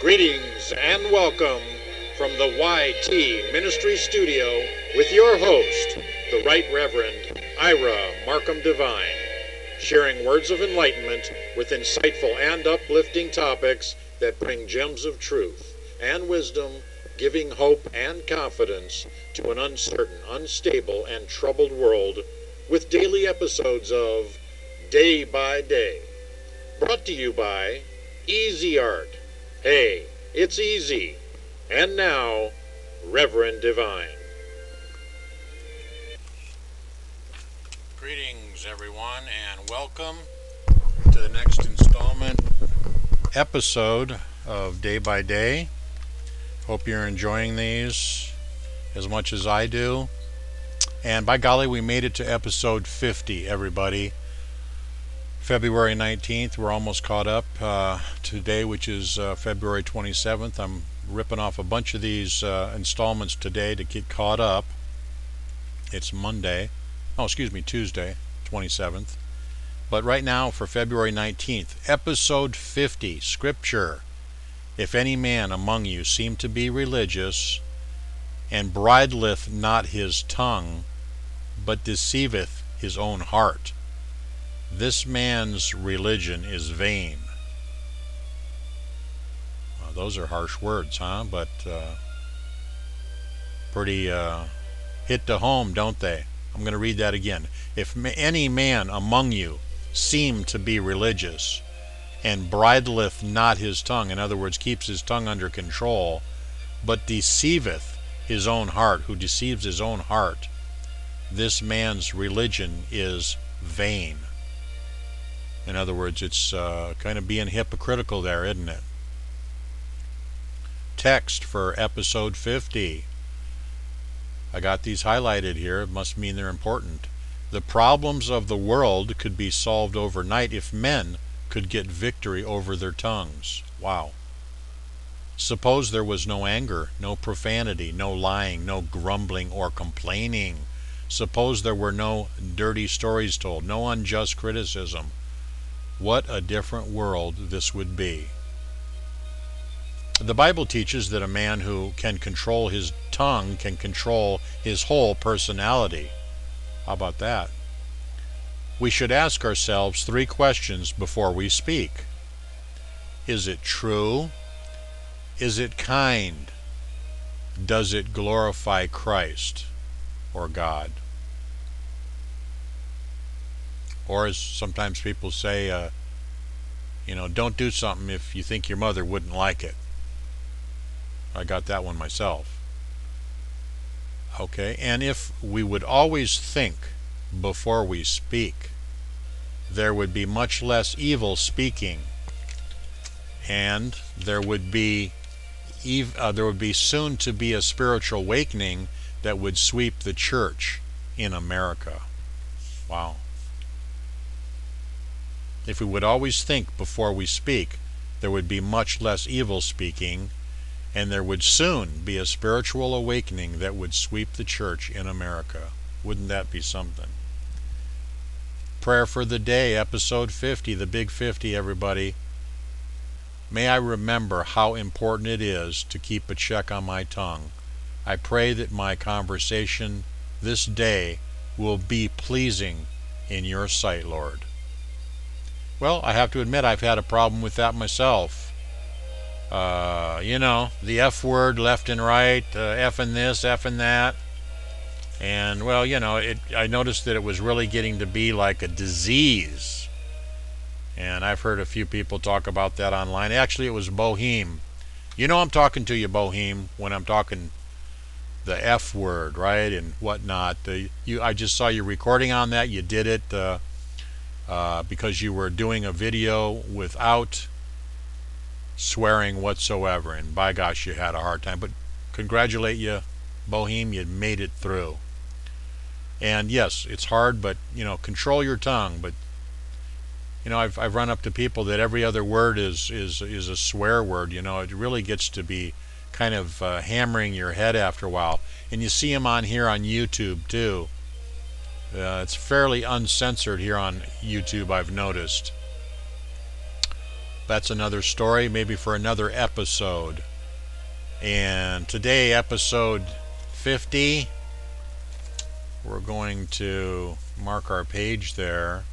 Greetings and welcome from the YT Ministry Studio with your host, the Right Reverend IRA MARKUM DIVINE, sharing words of enlightenment with insightful and uplifting topics that bring gems of truth and wisdom, giving hope and confidence to an uncertain, unstable, and troubled world, with daily episodes of Day by Day, brought to you by Easy Art. Hey, it's easy. And now, Reverend Divine. Greetings, everyone, and welcome to the next installment episode of Day by Day. Hope you're enjoying these as much as I do. And by golly, we made it to episode 50, everybody. February 19th, we're almost caught up. Today, which is February 27th, I'm ripping off a bunch of these installments today to get caught up. It's Tuesday, 27th. But right now, for February 19th, episode 50, Scripture. If any man among you seem to be religious, and bridleth not his tongue, but deceiveth his own heart, this man's religion is vain. Well, those are harsh words, huh? But pretty hit to home, don't they? I'm going to read that again. If any man among you seem to be religious, and bridleth not his tongue, in other words, keeps his tongue under control, but deceiveth his own heart, who deceives his own heart, this man's religion is vain. In other words, it's kind of being hypocritical there, isn't it? Text for episode 50. I got these highlighted here. It must mean they're important. The problems of the world could be solved overnight if men could get victory over their tongues. Wow. Suppose there was no anger, no profanity, no lying, no grumbling or complaining. Suppose there were no dirty stories told, no unjust criticism. What a different world this would be. The Bible teaches that a man who can control his tongue can control his whole personality. How about that? We should ask ourselves 3 questions before we speak. Is it true? Is it kind? Does it glorify Christ or God? Or as sometimes people say, don't do something if you think your mother wouldn't like it. I got that one myself. Okay, and if we would always think before we speak, there would be much less evil speaking, and there would be soon to be a spiritual awakening that would sweep the church in America. Wow. If we would always think before we speak, there would be much less evil speaking, and there would soon be a spiritual awakening that would sweep the church in America. Wouldn't that be something? Prayer for the day, episode 50, the big 50, everybody. May I remember how important it is to keep a check on my tongue. I pray that my conversation this day will be pleasing in your sight, Lord. Well, I have to admit I've had a problem with that myself. The F word left and right, F-ing this, F-ing that. And, well, I noticed that it was really getting to be like a disease. And I've heard a few people talk about that online. Actually, it was Boheme. I'm talking to you, Boheme, when I'm talking the F word, right, and whatnot. I just saw you recording on that. You did it because you were doing a video without swearing whatsoever, and by gosh, you had a hard time. But congratulate you, Boheme, you made it through. And yes, it's hard, but control your tongue. But I've run up to people that every other word is a swear word. It really gets to be kind of hammering your head after a while. And you see them on here on YouTube too. It's fairly uncensored here on YouTube, I've noticed. that's another story, maybe for another episode. And today, episode 50, we're going to mark our page there,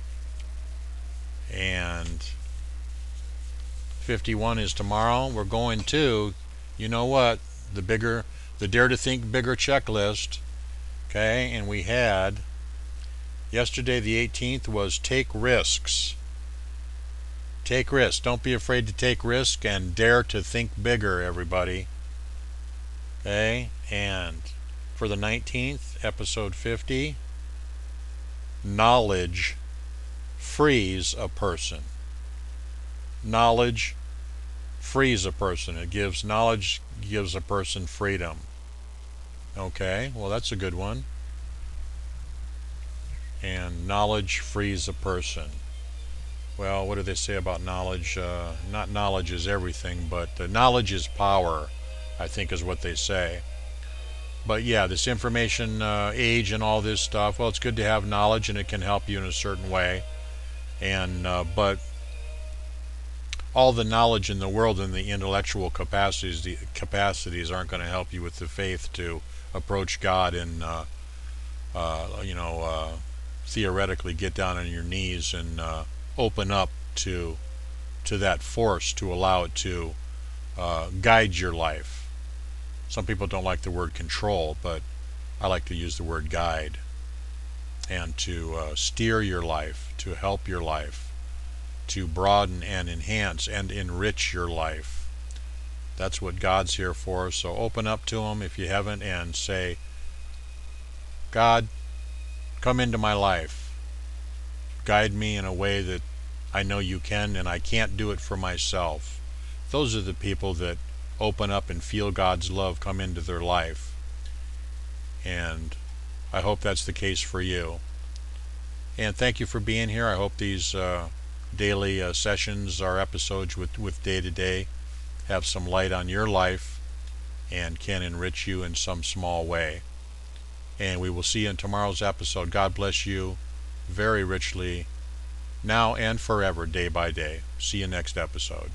and 51 is tomorrow. We're going to, you know what, the Dare to Think Bigger checklist. Okay, and we had yesterday, the 18th, was take risks. Take risks. Don't be afraid to take risks and dare to think bigger, everybody. Okay, and for the 19th, episode 50, knowledge frees a person. Knowledge frees a person. Knowledge gives a person freedom. Okay, well, that's a good one. And knowledge frees a person. Well, what do they say about knowledge? Not knowledge is everything, but knowledge is power, I think is what they say. But yeah, this information age and all this stuff, well, it's good to have knowledge and it can help you in a certain way. And but all the knowledge in the world and the intellectual capacities aren't going to help you with the faith to approach God and theoretically get down on your knees and open up to that force, to allow it to guide your life. Some people don't like the word control, but I like to use the word guide, and to steer your life, to help your life, to broaden and enhance and enrich your life. That's what God's here for. So open up to Him if you haven't and say, God, come into my life. Guide me in a way that I know you can, and I can't do it for myself. Those are the people that open up and feel God's love come into their life. And I hope that's the case for you. And thank you for being here. I hope these daily sessions, our episodes with Day to Day, have some light on your life and can enrich you in some small way. And we will see you in tomorrow's episode. God bless you very richly, now and forever, day by day. See you next episode.